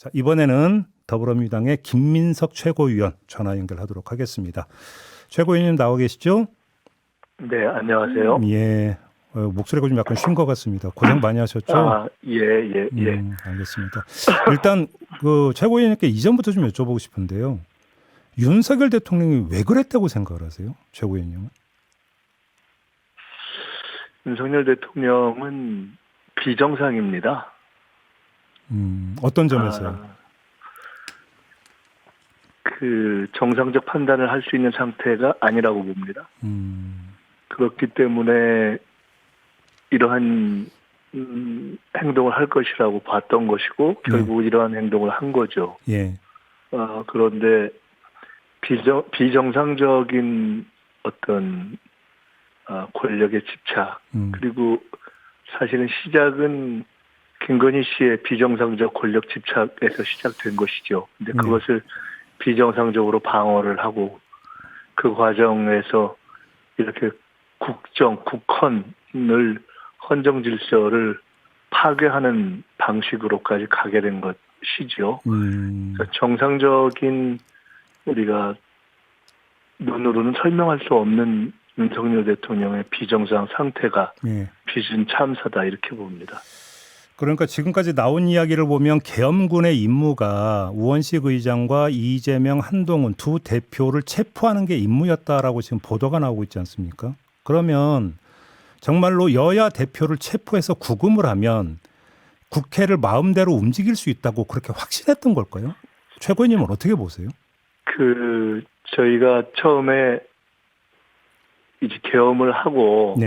자, 이번에는 더불어민주당의 김민석 최고위원 전화 연결하도록 하겠습니다. 최고위원님 나와 계시죠? 네, 안녕하세요. 예. 목소리가 좀 약간 쉰 것 같습니다. 고생 많이 하셨죠? 아, 예. 알겠습니다. 일단 그 최고위원님께 이전부터 좀 여쭤보고 싶은데요. 윤석열 대통령이 왜 그랬다고 생각을 하세요? 최고위원님은? 윤석열 대통령은 비정상입니다. 어떤 점에서요? 그 정상적 판단을 할 수 있는 상태가 아니라고 봅니다. 그렇기 때문에 이러한 행동을 할 것이라고 봤던 것이고 결국 이러한 행동을 한 거죠. 예. 그런데 비정상적인 어떤 권력의 집착 그리고 사실은 시작은 김건희 씨의 비정상적 권력 집착에서 시작된 것이죠. 근데 그것을 비정상적으로 방어를 하고 그 과정에서 이렇게 국헌을 헌정 질서를 파괴하는 방식으로까지 가게 된 것이죠. 그러니까 정상적인 우리가 눈으로는 설명할 수 없는 윤석열 대통령의 비정상 상태가 빚은 참사다 이렇게 봅니다. 그러니까 지금까지 나온 이야기를 보면 계엄군의 임무가 우원식 의장과 이재명, 한동훈 두 대표를 체포하는 게 임무였다라고 지금 보도가 나오고 있지 않습니까? 그러면 정말로 여야 대표를 체포해서 구금을 하면 국회를 마음대로 움직일 수 있다고 그렇게 확신했던 걸까요? 최고위원님은 어떻게 보세요? 저희가 처음에 이제 계엄을 하고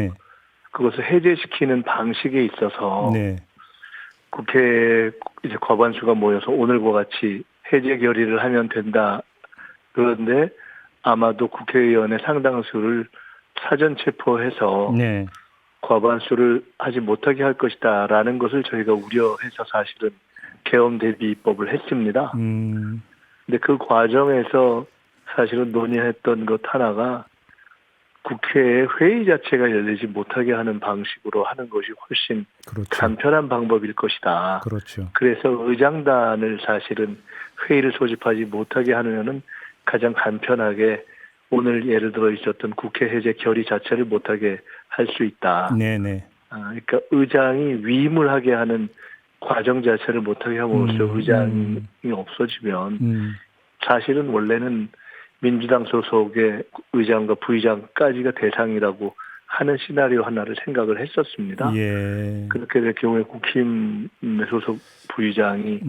그것을 해제시키는 방식에 있어서 국회 이제 과반수가 모여서 오늘과 같이 해제 결의를 하면 된다. 그런데 아마도 국회의원의 상당수를 사전 체포해서 과반수를 하지 못하게 할 것이다라는 것을 저희가 우려해서 사실은 계엄 대비 입법을 했습니다. 근데 그 과정에서 사실은 논의했던 것 하나가 국회의 회의 자체가 열리지 못하게 하는 방식으로 하는 것이 훨씬 간편한 방법일 것이다. 그래서 의장단을 사실은 회의를 소집하지 못하게 하면은 가장 간편하게 오늘 예를 들어 있었던 국회 해제 결의 자체를 못하게 할 수 있다. 그러니까 의장이 위임을 하게 하는 과정 자체를 못하게 함으로써 의장이 없어지면 사실은 원래는 민주당 소속의 의장과 부의장까지가 대상이라고 하는 시나리오 하나를 생각을 했었습니다. 그렇게 될 경우에 국힘 소속 부의장이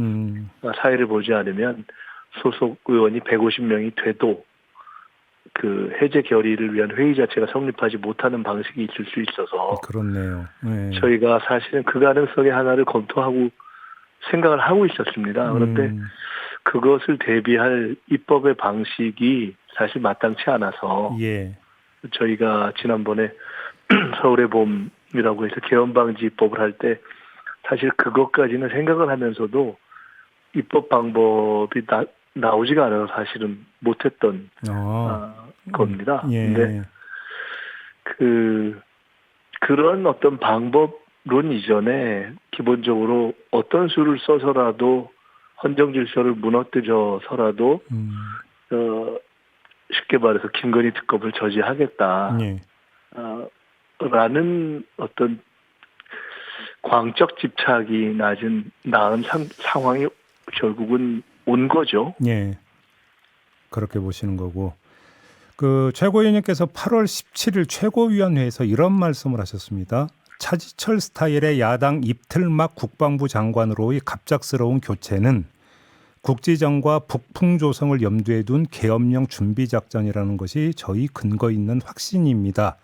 사회를 보지 않으면 소속 의원이 150명이 돼도 그 해제 결의를 위한 회의 자체가 성립하지 못하는 방식이 있을 수 있어서 저희가 사실은 그 가능성의 하나를 검토하고 생각을 하고 있었습니다. 그런데 그것을 대비할 입법의 방식이 사실 마땅치 않아서 저희가 지난번에 서울의 봄이라고 해서 계엄방지 입법을 할 때 사실 그것까지는 생각을 하면서도 입법 방법이 나오지가 않아서 사실은 못했던 겁니다. 근데 그런 어떤 방법론 이전에 기본적으로 어떤 수를 써서라도 헌정 질서를 무너뜨려서라도 쉽게 말해서 김건희 특검을 저지하겠다. 라는 어떤 광적 집착이 낳은 상황이 결국은 온 거죠. 그렇게 보시는 거고. 그 최고위원님께서 8월 17일 최고위원회에서 이런 말씀을 하셨습니다. 차지철 스타일의 야당 입틀막 국방부 장관으로의 갑작스러운 교체는 국지전과 북풍 조성을 염두에 둔 계엄령 준비 작전이라는 것이 저희 근거 있는 확신입니다.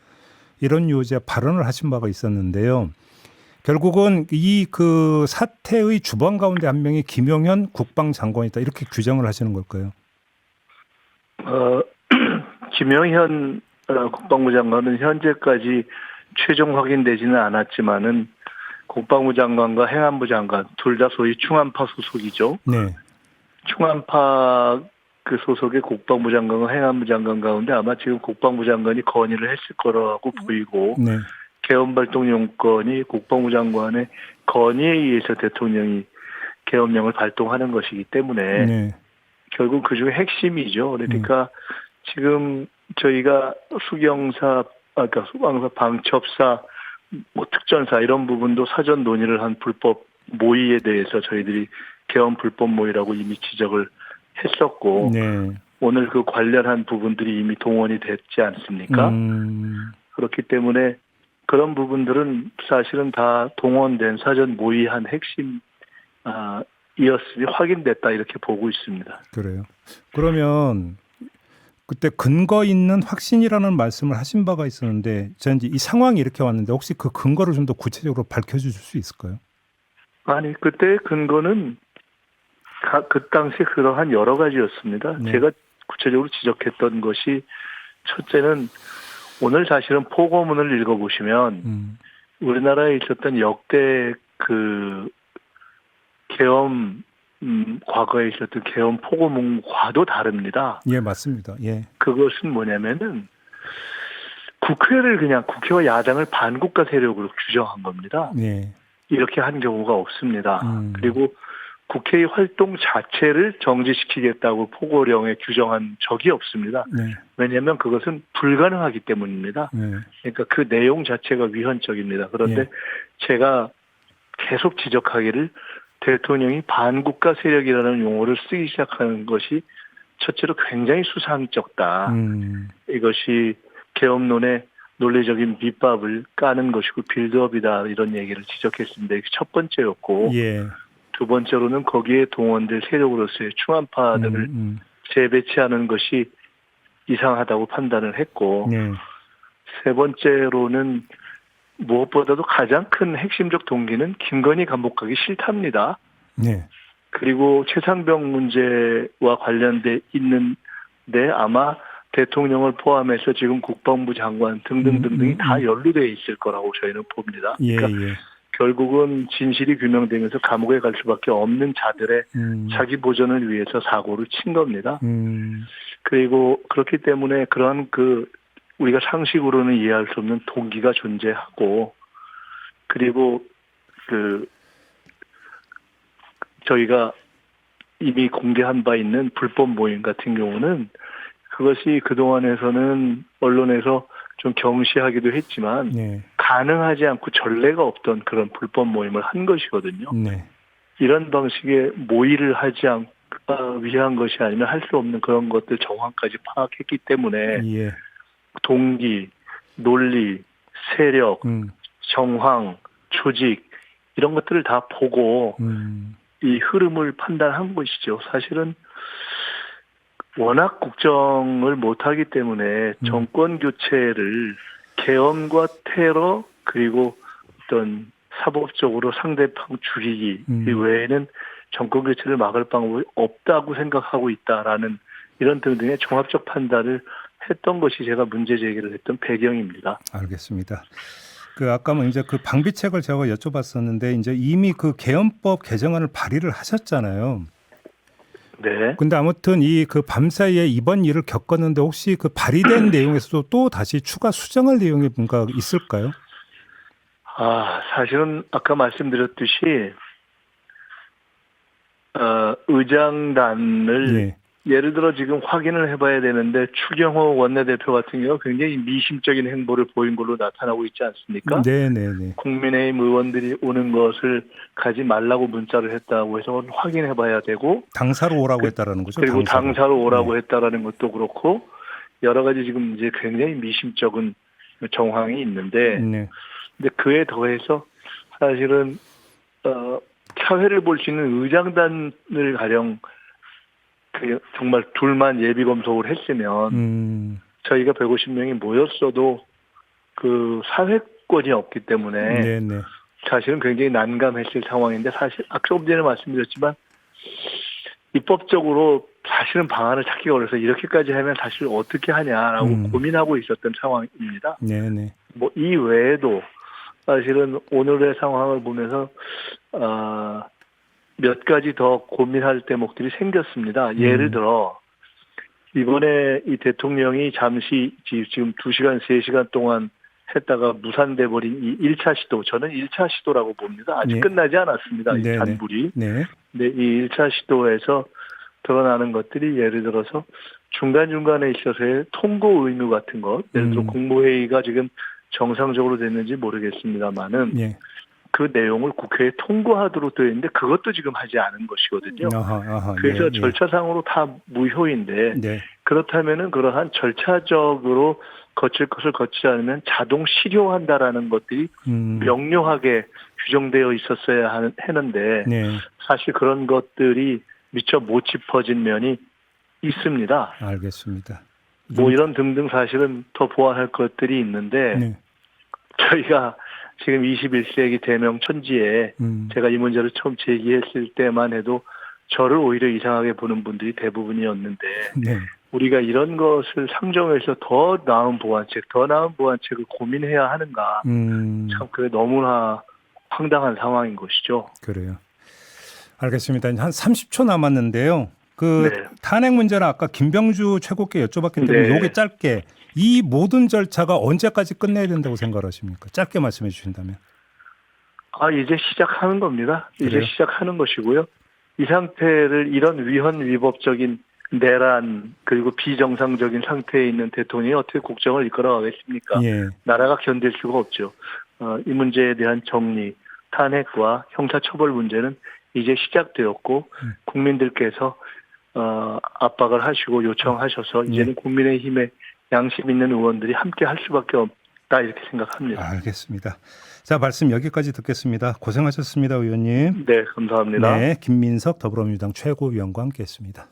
이런 요지의 발언을 하신 바가 있었는데요. 결국은 이 그 사태의 주범 가운데 한 명이 김용현 국방장관이다 이렇게 규정을 하시는 걸까요? 김용현 국방부 장관은 현재까지 최종 확인되지는 않았지만은 국방부 장관과 행안부 장관 둘 다 소위 충안파 소속이죠. 충안파 그 소속의 국방부 장관과 행안부 장관 가운데 아마 지금 국방부 장관이 건의를 했을 거라고 보이고 계엄발동 용건이 국방부 장관의 건의에 의해서 대통령이 계엄령을 발동하는 것이기 때문에 네. 결국 그중에 핵심이죠. 그러니까 지금 저희가 그러니까 수방사, 방첩사, 뭐 특전사 이런 부분도 사전 논의를 한 불법 모의에 대해서 저희들이 계엄 불법 모의라고 이미 지적을 했었고 네. 오늘 그 관련한 부분들이 이미 동원이 됐지 않습니까? 그렇기 때문에 그런 부분들은 사실은 다 동원된 사전 모의한 핵심 이었으니 확인됐다 이렇게 보고 있습니다. 그래요. 그러면 그때 근거 있는 확신이라는 말씀을 하신 바가 있었는데 저는 이제 이 상황이 이렇게 왔는데 혹시 그 근거를 좀 더 구체적으로 밝혀주실 수 있을까요? 아니 그때 근거는 그 당시 그러한 여러 가지였습니다. 네. 제가 구체적으로 지적했던 것이 첫째는 오늘 사실은 포고문을 읽어보시면 우리나라에 있었던 역대 그 계엄 과거에 있었던 계엄 포고문과도 다릅니다. 예, 맞습니다. 예. 그것은 뭐냐면은 국회와 야당을 반국가 세력으로 규정한 겁니다. 네. 이렇게 한 경우가 없습니다. 그리고 국회의 활동 자체를 정지시키겠다고 포고령에 규정한 적이 없습니다. 네. 왜냐하면 그것은 불가능하기 때문입니다. 네. 그러니까 그 내용 자체가 위헌적입니다. 그런데 예. 제가 계속 지적하기를 대통령이 반국가 세력이라는 용어를 쓰기 시작하는 것이 첫째로 굉장히 수상쩍다. 이것이 계엄론의 논리적인 밑밥을 까는 것이고 빌드업이다 이런 얘기를 지적했습니다. 이게 첫 번째였고 예. 두 번째로는 거기에 동원될 세력으로서의 충암파들을 재배치하는 것이 이상하다고 판단을 했고 네. 세 번째로는 무엇보다도 가장 큰 핵심적 동기는 김건희 감옥 가기 싫답니다. 네. 그리고 최상병 문제와 관련돼 있는데 아마 대통령을 포함해서 지금 국방부 장관 등등등등이 다 연루되어 있을 거라고 저희는 봅니다. 예, 그러니까 예. 결국은 진실이 규명되면서 감옥에 갈 수밖에 없는 자들의 자기 보전을 위해서 사고를 친 겁니다. 그리고 그렇기 때문에 그러한 우리가 상식으로는 이해할 수 없는 동기가 존재하고 그리고 저희가 이미 공개한 바 있는 불법 모임 같은 경우는 그것이 그동안에서는 언론에서 좀 경시하기도 했지만 네. 가능하지 않고 전례가 없던 그런 불법 모임을 한 것이거든요. 네. 이런 방식의 모의를 하지 위한 것이 아니면 할 수 없는 그런 것들 정황까지 파악했기 때문에 예. 동기, 논리, 세력, 정황, 조직 이런 것들을 다 보고 이 흐름을 판단한 것이죠. 사실은 워낙 국정을 못하기 때문에 정권 교체를 계엄과 테러 그리고 어떤 사법적으로 상대방 죽이기 외에는 정권 교체를 막을 방법이 없다고 생각하고 있다라는 이런 등등의 종합적 판단을 했던 것이 제가 문제 제기를 했던 배경입니다. 알겠습니다. 아까 이제 방비책을 제가 여쭤봤었는데 이제 이미 계엄법 개정안을 발의를 하셨잖아요. 네. 근데 아무튼 밤 사이에 이번 일을 겪었는데 혹시 발의된 내용에서도 또 다시 추가 수정할 내용이 뭔가 있을까요? 사실은 아까 말씀드렸듯이 의장단을 예. 예를 들어 지금 확인을 해봐야 되는데 추경호 원내대표 같은 경우 굉장히 미심적인 행보를 보인 걸로 나타나고 있지 않습니까? 네네네. 국민의힘 의원들이 오는 것을 가지 말라고 문자를 했다고 해서 확인해봐야 되고 당사로 오라고 했다라는 거죠. 그리고 당사로 오라고 네. 했다라는 것도 그렇고 여러 가지 지금 이제 굉장히 미심적인 정황이 있는데, 네. 근데 그에 더해서 사실은 차회를 볼 수 있는 의장단을 가령 정말 둘만 예비 검토를 했으면 저희가 150명이 모였어도 사회권이 없기 때문에 네네. 사실은 굉장히 난감했을 상황인데 사실 조금 전에 말씀드렸지만 입법적으로 사실은 방안을 찾기가 어려서 이렇게까지 하면 사실 어떻게 하냐라고 고민하고 있었던 상황입니다. 네네. 이 외에도 사실은 오늘의 상황을 보면서 몇 가지 더 고민할 대목들이 생겼습니다. 예를 들어 이번에 이 대통령이 잠시 지금 2시간, 3시간 동안 했다가 무산돼 버린 이 1차 시도, 저는 1차 시도라고 봅니다. 아직 네. 끝나지 않았습니다. 이 네네. 잔불이. 네. 근데 이 1차 시도에서 드러나는 것들이 예를 들어서 중간중간에 있어서의 통고 의무 같은 것, 예를 들어 국무회의가 지금 정상적으로 됐는지 모르겠습니다만은 네. 그 내용을 국회에 통과하도록 되어 있는데 그것도 지금 하지 않은 것이거든요. 아하, 그래서 예, 절차상으로 다 무효인데 네. 그렇다면은 그러한 절차적으로 거칠 것을 거치지 않으면 자동 실효한다라는 것들이 명료하게 규정되어 있었어야 하는데 네. 사실 그런 것들이 미처 못 짚어진 면이 있습니다. 알겠습니다. 뭐 이런 등등 사실은 더 보완할 것들이 있는데 네. 저희가 지금 21세기 대명 천지에 제가 이 문제를 처음 제기했을 때만 해도 저를 오히려 이상하게 보는 분들이 대부분이었는데 네. 우리가 이런 것을 상정해서 더 나은 보완책을 고민해야 하는가. 참 그게 너무나 황당한 상황인 것이죠. 그래요. 알겠습니다. 한 30초 남았는데요. 그 네. 탄핵 문제는 아까 김병주 최고께 여쭤봤기 때문에 네. 요게 짧게 이 모든 절차가 언제까지 끝내야 된다고 생각하십니까? 짧게 말씀해 주신다면. 이제 시작하는 겁니다. 그래요? 이제 시작하는 것이고요. 이 상태를 이런 위헌위법적인 내란 그리고 비정상적인 상태에 있는 대통령이 어떻게 국정을 이끌어가겠습니까? 예. 나라가 견딜 수가 없죠. 이 문제에 대한 정리, 탄핵과 형사처벌 문제는 이제 시작되었고 국민들께서 압박을 하시고 요청하셔서 이제는 국민의힘의 양심 있는 의원들이 함께 할 수밖에 없다 이렇게 생각합니다. 알겠습니다. 자, 말씀 여기까지 듣겠습니다. 고생하셨습니다, 의원님. 네, 감사합니다. 네, 김민석 더불어민주당 최고위원과 함께했습니다.